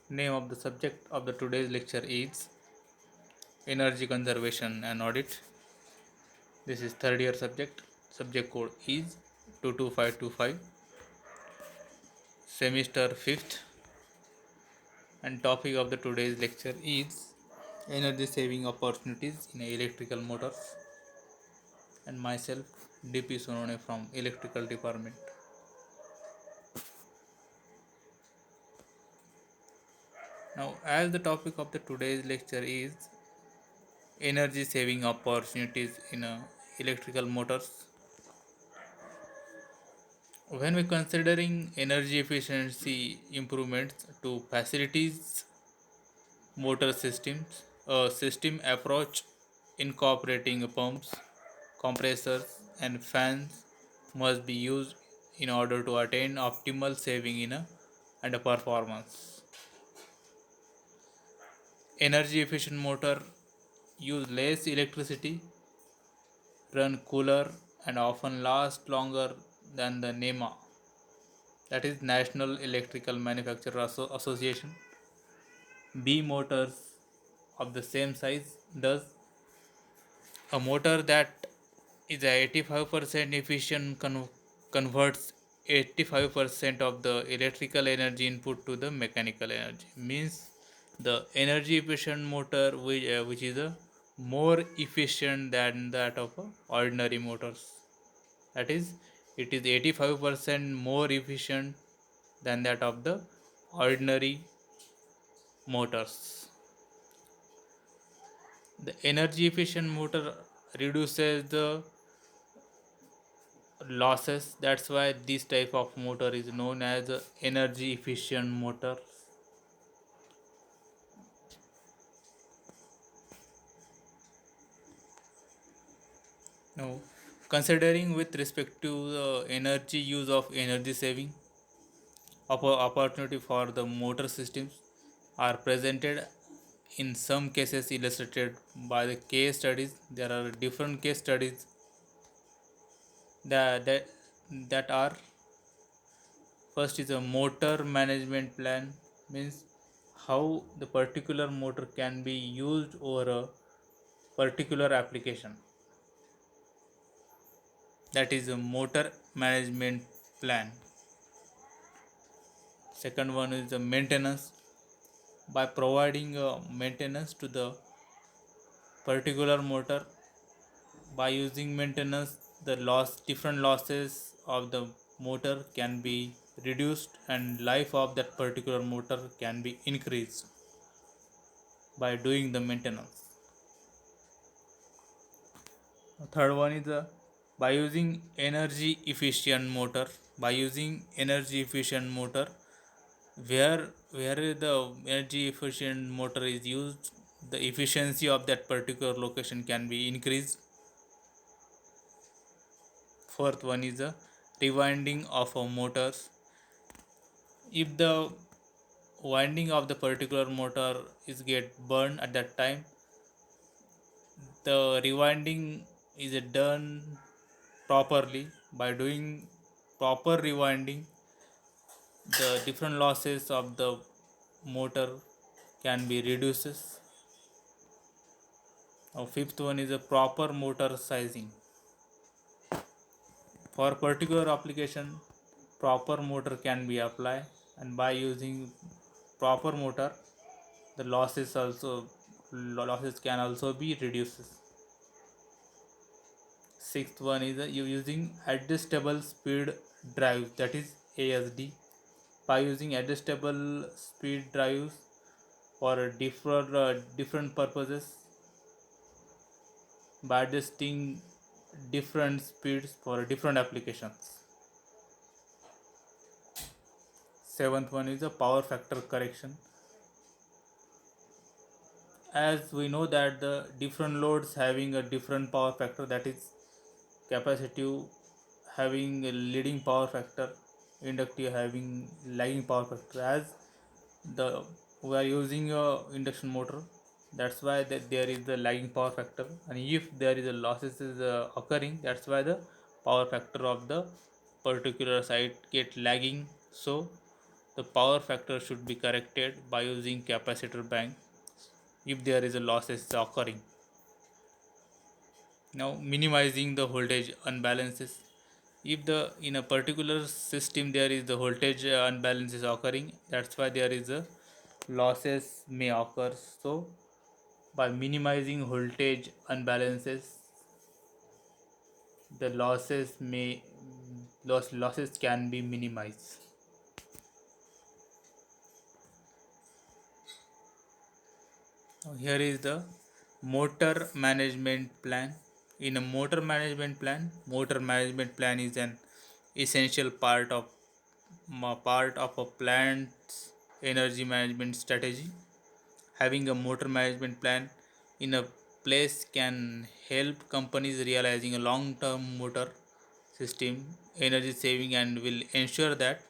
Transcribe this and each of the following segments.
Name of the subject of the today's lecture is Energy Conservation and Audit. This is third year subject. Subject code is 22525. Semester 5th. And topic of the today's lecture is energy saving opportunities in electrical motors. And myself, DP Sonone from Electrical Department. Now, as the topic of the today's lecture is energy saving opportunities in electrical motors. When we considering energy efficiency improvements to facilities motor systems, a system approach incorporating pumps, compressors and fans must be used in order to attain optimal saving in and a performance. Energy efficient motor use less electricity, run cooler and often last longer than the NEMA, that is National Electrical Manufacturer Association. B motors of the same size does. A motor that is 85% efficient converts 85% of the electrical energy input to the mechanical energy. Means the energy efficient motor which is a more efficient than that of ordinary motors. That is, it is 85% more efficient than that of the ordinary motors. The energy efficient motor reduces the losses. That's why this type of motor is known as a energy efficient motor. Now, considering with respect to the energy use of energy saving opportunity for the motor systems are presented in some cases illustrated by the case studies. There are different case studies that are. First is a motor management plan, means how the particular motor can be used over a particular application. That is a motor management plan. Second one is the maintenance. By providing maintenance to the particular motor, by using maintenance, the different losses of the motor can be reduced and life of that particular motor can be increased by doing the maintenance. Third one is by using energy efficient motor. By using energy efficient motor, where the energy efficient motor is used, the efficiency of that particular location can be increased. Fourth one is the rewinding of a motors. If the winding of the particular motor is get burned at that time, the rewinding is done properly. By doing proper rewinding, the different losses of the motor can be reduces. Now fifth one is a proper motor sizing. For particular application, proper motor can be applied, and by using proper motor, the losses can also be reduced. Sixth one is you using adjustable speed drives, that is ASD. By using adjustable speed drives for different purposes, by adjusting different speeds for different applications. Seventh one is a power factor correction. As we know that the different loads having a different power factor, that is capacitive having a leading power factor, inductive having lagging power factor. As the we are using a induction motor, that's why that there is the lagging power factor, and if there is a losses is occurring, that's why the power factor of the particular site get lagging. So the power factor should be corrected by using capacitor bank if there is a losses occurring. Now minimizing the voltage unbalances. If the in a particular system there is the voltage unbalance is occurring, that's why there is a losses may occur. So by minimizing voltage unbalances, the losses can be minimized. Now here is the motor management plan. In a motor management plan is an essential part of a plant's energy management strategy. Having a motor management plan in a place can help companies realizing a long-term motor system energy saving and will ensure that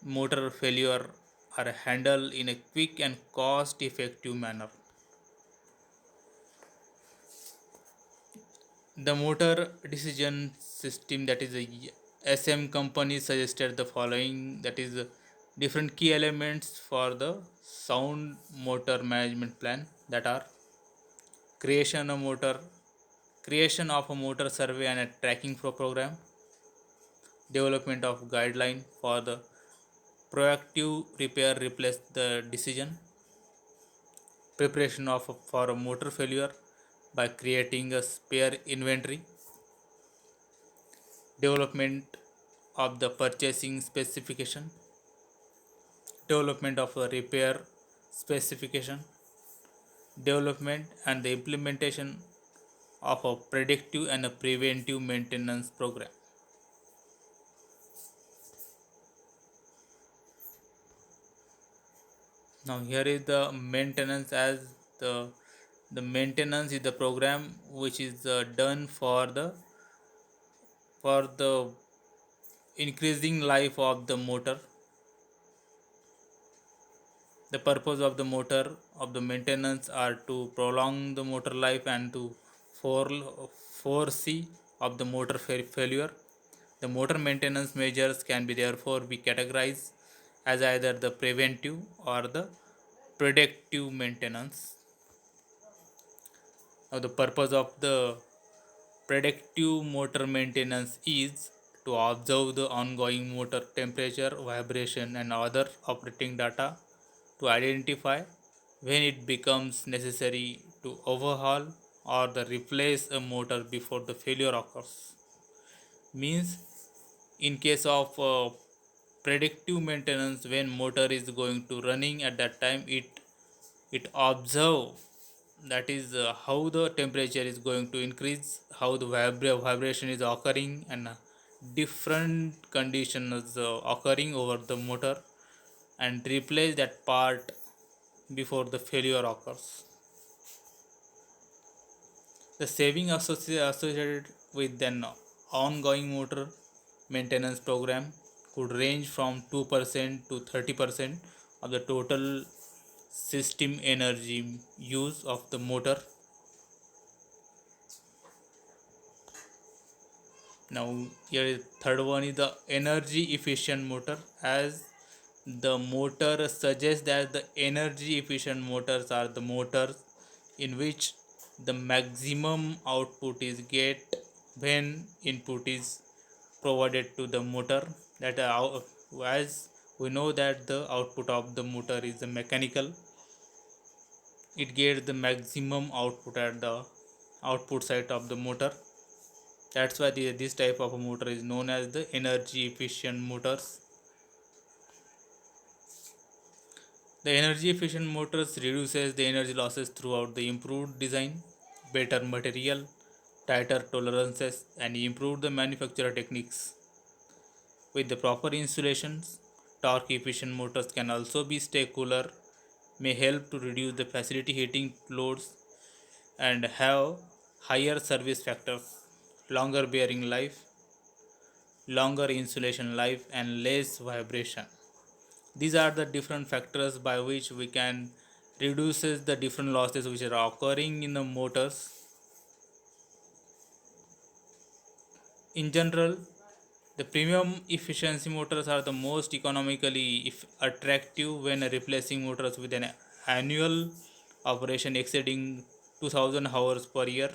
motor failure are handled in a quick and cost effective manner. The motor decision system, that is a SM company, suggested the following, that is different key elements for the sound motor management plan, that are creation of motor creation of a motor survey and a tracking program, development of guideline for the proactive repair replace the decision, preparation of for a motor failure by creating a spare inventory, development of the purchasing specification, development of a repair specification, development and the implementation of a predictive and a preventive maintenance program. Now here is the maintenance, as the the maintenance is the program which is done for the increasing life of the motor. The purpose of the motor of the maintenance are to prolong the motor life and to foresee of the motor failure. The motor maintenance measures can be therefore be categorized as either the preventive or the predictive maintenance. Now the purpose of the predictive motor maintenance is to observe the ongoing motor temperature, vibration, and other operating data to identify when it becomes necessary to overhaul or the replace a motor before the failure occurs. Means in case of predictive maintenance, when motor is going to running at that time, it observe, that is how the temperature is going to increase, how the vibration is occurring, and different conditions occurring over the motor, and replace that part before the failure occurs. The saving associated with an ongoing motor maintenance program could range from 2% to 30% of the total system energy use of the motor. Now here is third one is the energy efficient motor. As the motor suggests that the energy efficient motors are the motors in which the maximum output is get when input is provided to the motor. That as we know that the output of the motor is the mechanical, it gets the maximum output at the output side of the motor. That's why this type of a motor is known as the energy efficient motors. The energy efficient motors reduces the energy losses throughout the improved design, better material, tighter tolerances, and improved the manufacturer techniques. With the proper insulations, torque efficient motors can also be stay cooler, may help to reduce the facility heating loads, and have higher service factors, longer bearing life, longer insulation life, and less vibration. These are the different factors by which we can reduces the different losses which are occurring in the motors. In general, The premium efficiency motors are the most economically attractive when replacing motors with an annual operation exceeding 2000 hours per year.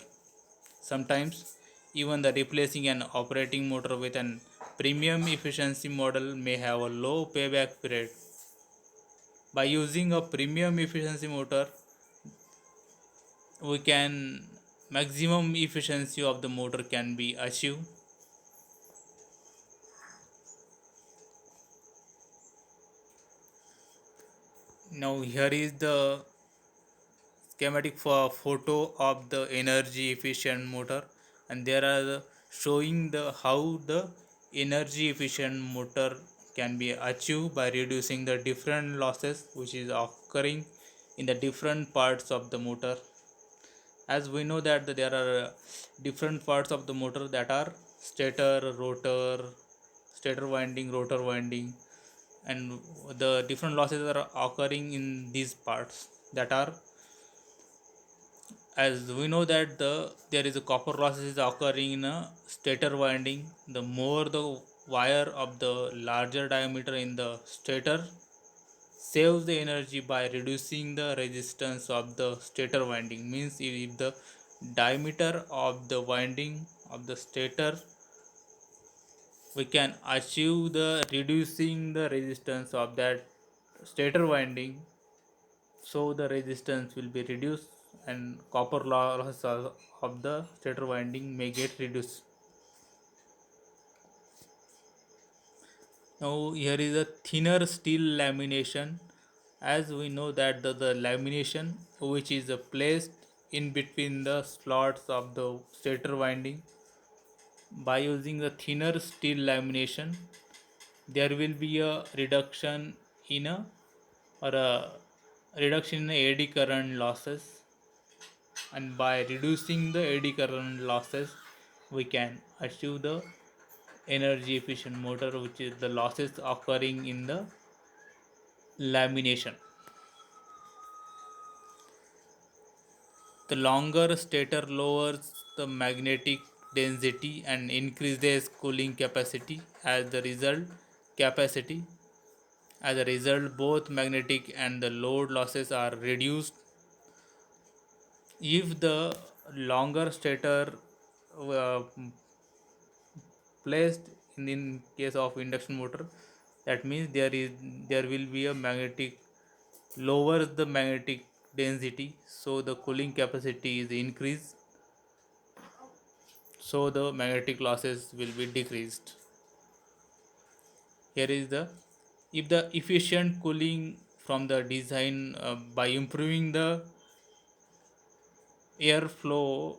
Sometimes, even the replacing an operating motor with an premium efficiency model may have a low payback period. By using a premium efficiency motor, we can maximum efficiency of the motor can be achieved. Now here is the schematic for photo of the energy efficient motor, and there are showing the how the energy efficient motor can be achieved by reducing the different losses which is occurring in the different parts of the motor. As we know that there are different parts of the motor that are stator, rotor, stator winding, rotor winding, and the different losses are occurring in these parts that are, as we know that there is a copper losses is occurring in a stator winding. The more the wire of the larger diameter in the stator saves the energy by reducing the resistance of the stator winding. Means if the diameter of the winding of the stator, we can achieve the reducing the resistance of that stator winding, so the resistance will be reduced and copper loss of the stator winding may get reduced. Now here is a thinner steel lamination. As we know that the lamination which is placed in between the slots of the stator winding, by using a thinner steel lamination there will be a reduction in a or a reduction in eddy current losses, and by reducing the eddy current losses we can achieve the energy efficient motor which is the losses occurring in the lamination. The longer stator lowers the magnetic density and increases cooling capacity. Capacity as a result both magnetic and the load losses are reduced. If the longer stator uh, placed in case of induction motor, that means there will be a magnetic lowers the magnetic density, so the cooling capacity is increased, so the magnetic losses will be decreased. Here is the, if the efficient cooling from the design by improving the airflow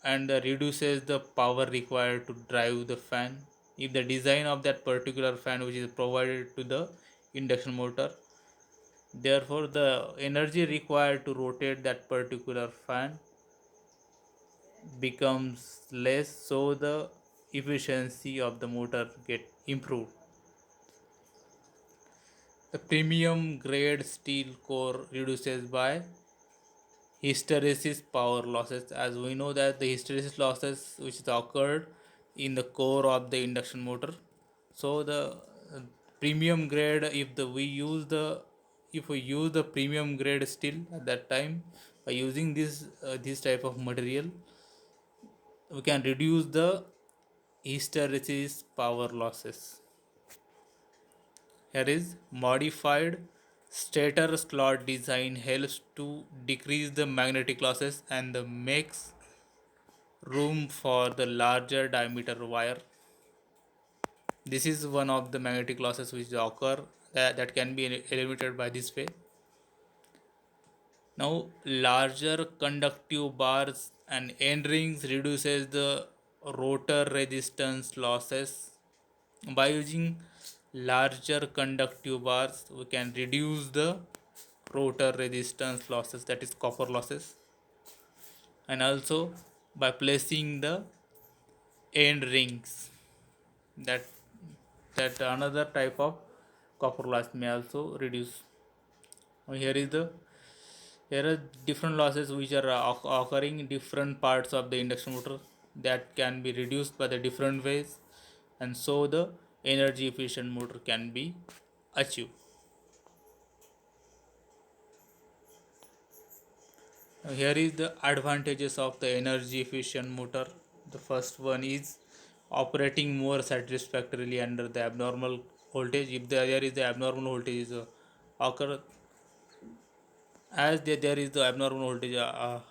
and reduces the power required to drive the fan. If the design of that particular fan which is provided to the induction motor, therefore the energy required to rotate that particular fan becomes less, so the efficiency of the motor get improved. The premium grade steel core reduces by hysteresis power losses. As we know that the hysteresis losses which is occurred in the core of the induction motor, so the premium grade, if we use the premium grade steel at that time, by using this type of material we can reduce the hysteresis power losses. Here is modified stator slot design helps to decrease the magnetic losses and makes room for the larger diameter wire. This is one of the magnetic losses which occur that can be eliminated by this way. Now larger conductive bars and end rings reduces the rotor resistance losses. By using larger conductive bars we can reduce the rotor resistance losses, that is copper losses, and also by placing the end rings, that another type of copper loss may also reduce. Now here are different losses which are occurring in different parts of the induction motor that can be reduced by the different ways. and so the energy efficient motor can be achieved. Now here is the advantages of the energy efficient motor. The first one is operating more satisfactorily under the abnormal voltage. If there is the abnormal voltage occur, as there is the abnormal voltage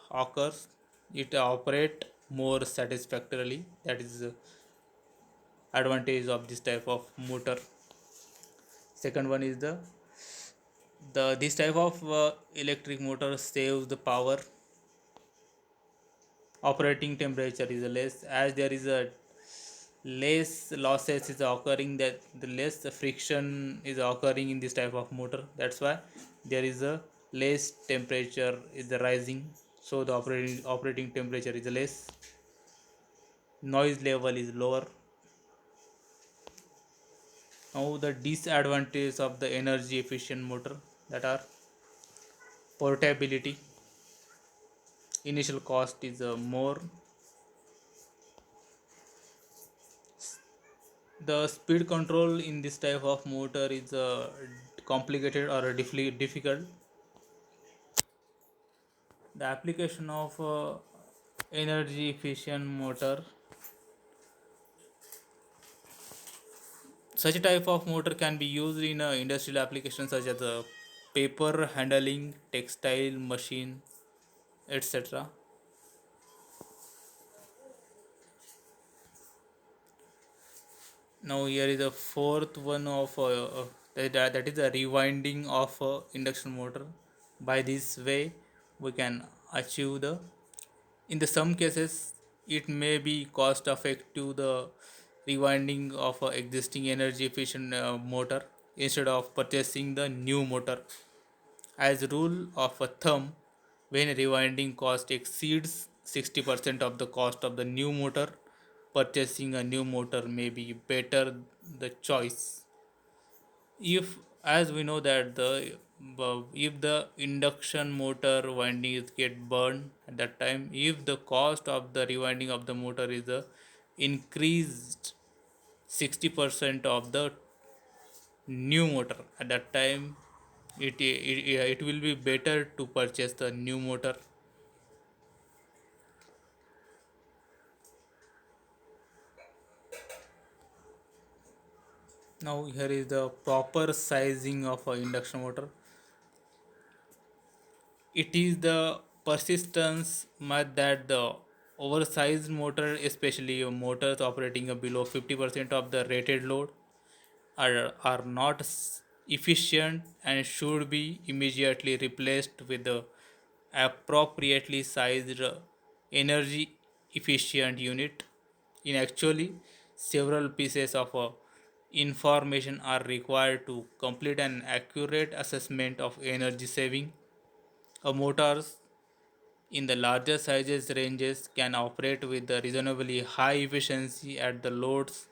occurs, it operate more satisfactorily. That is advantage of this type of motor. Second one is the this type of electric motor saves the power. Operating temperature is less, as there is a less losses is occurring, that the less friction is occurring in this type of motor. That's why there is a less temperature is rising, so the operating temperature is less. Noise level is lower. Now the disadvantages of the energy efficient motor, that are portability. Initial cost is more. The speed control in this type of motor is complicated or difficult. The application of energy efficient motor, such a type of motor can be used in industrial applications such as paper handling, textile machine, etc. Now here is a fourth one of that is a rewinding of induction motor. By this way we can achieve the, in the some cases it may be cost effective the rewinding of a existing energy efficient motor instead of purchasing the new motor. As a rule of a thumb, when rewinding cost exceeds 60% of the cost of the new motor, purchasing a new motor may be better the choice. If, as we know that the if the induction motor windings get burned at that time, if the cost of the rewinding of the motor is increased 60% of the new motor, at that time it will be better to purchase the new motor. Now here is the proper sizing of a induction motor. It is the persistence math that the oversized motor, especially motors operating below 50% of the rated load, are not efficient and should be immediately replaced with the appropriately sized energy efficient unit. In actually, several pieces of information are required to complete an accurate assessment of energy saving. A motors in the larger sizes ranges can operate with a reasonably high efficiency at the loads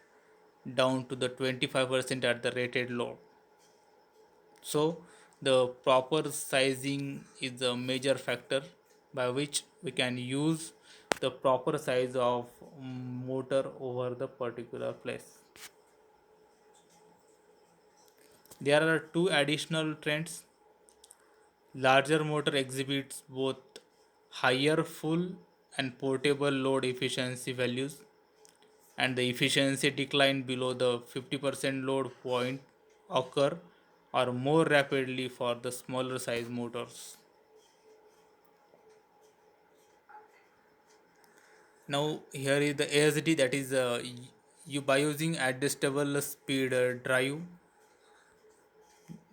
down to the 25% at the rated load. So the proper sizing is a major factor by which we can use the proper size of motor over the particular place. There are two additional trends. Larger motor exhibits both higher full and portable load efficiency values, and the efficiency decline below the 50% load point occur or more rapidly for the smaller size motors. Now here is the ASD, that is you by using adjustable speed drive.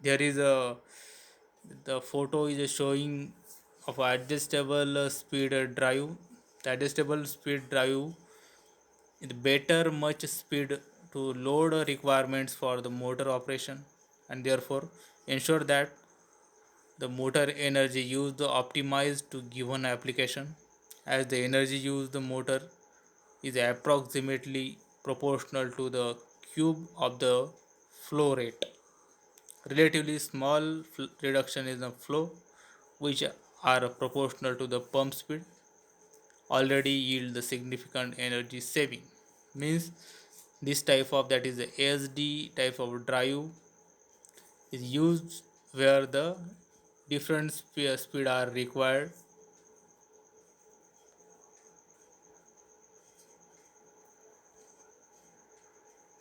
There is a, the photo is showing of adjustable speed drive. The adjustable speed drive is better much speed to load requirements for the motor operation, and therefore ensure that the motor energy used optimized to given application, as the energy used the motor is approximately proportional to the cube of the flow rate. Relatively small reduction in the flow, which are proportional to the pump speed, already yield the significant energy saving. Means This type of, that is the ASD type of drive, is used where the different speed are required.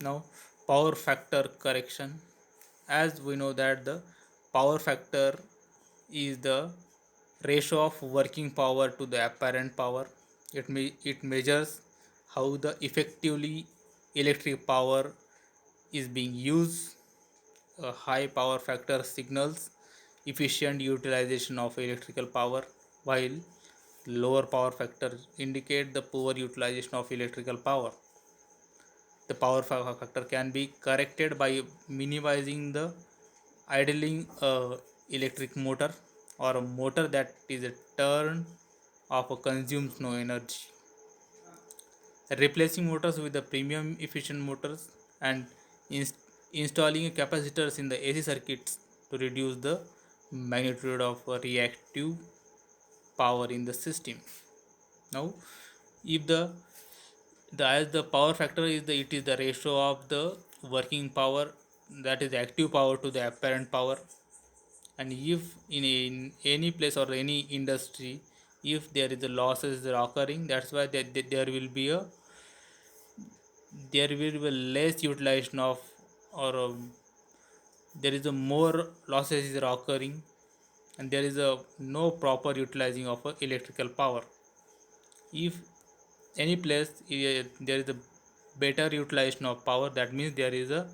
Now, power factor correction. As we know that the power factor is the ratio of working power to the apparent power. It measures how the effectively electric power is being used. A high power factor signals efficient utilization of electrical power, while lower power factor indicate the poor utilization of electrical power. The power factor can be corrected by minimizing the idling electric motor, or a motor that is a turn off or consumes no energy, replacing motors with the premium efficient motors, and ins- installing capacitors in the AC circuits to reduce the magnitude of reactive power in the system. Now, if the as the power factor is the, it is the ratio of the working power, that is active power, to the apparent power. And if in any place or any industry, if there is a losses are occurring, that's why there will be less utilization of, or there is a more losses is occurring, and there is a no proper utilizing of electrical power. If any place there is a better utilization of power, that means there is a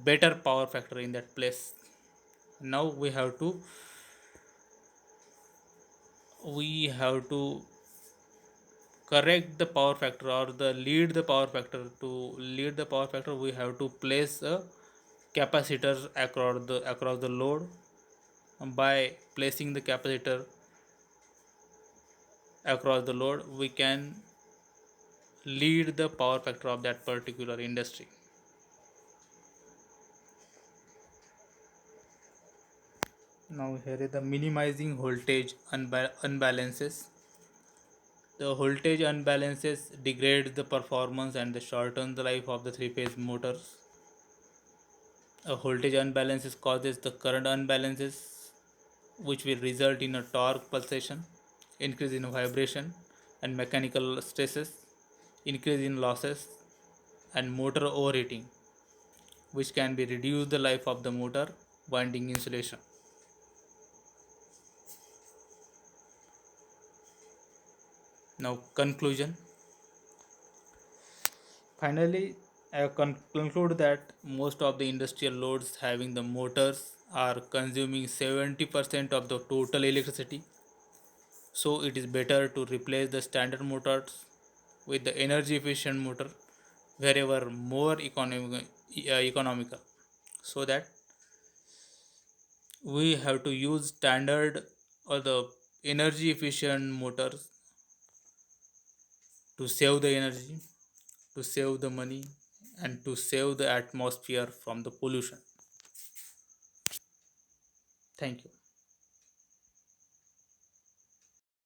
better power factor in that place. Now we have to correct the power factor, or the lead the power factor. To lead the power factor, we have to place a capacitor across the load. And by placing the capacitor across the load, we can lead the power factor of that particular industry. Now here is the minimizing voltage unbalances. The voltage unbalances degrade the performance and they shorten the life of the three-phase motors. A voltage unbalances causes the current unbalances, which will result in a torque pulsation, increase in vibration and mechanical stresses, increase in losses, and motor overheating, which can be reduce the life of the motor winding insulation. Now conclusion. Finally, I conclude that most of the industrial loads having the motors are consuming 70% of the total electricity. So it is better to replace the standard motors with the energy efficient motor wherever more economical. So that we have to use standard or the energy efficient motors to save the energy, to save the money, and to save the atmosphere from the pollution. Thank you.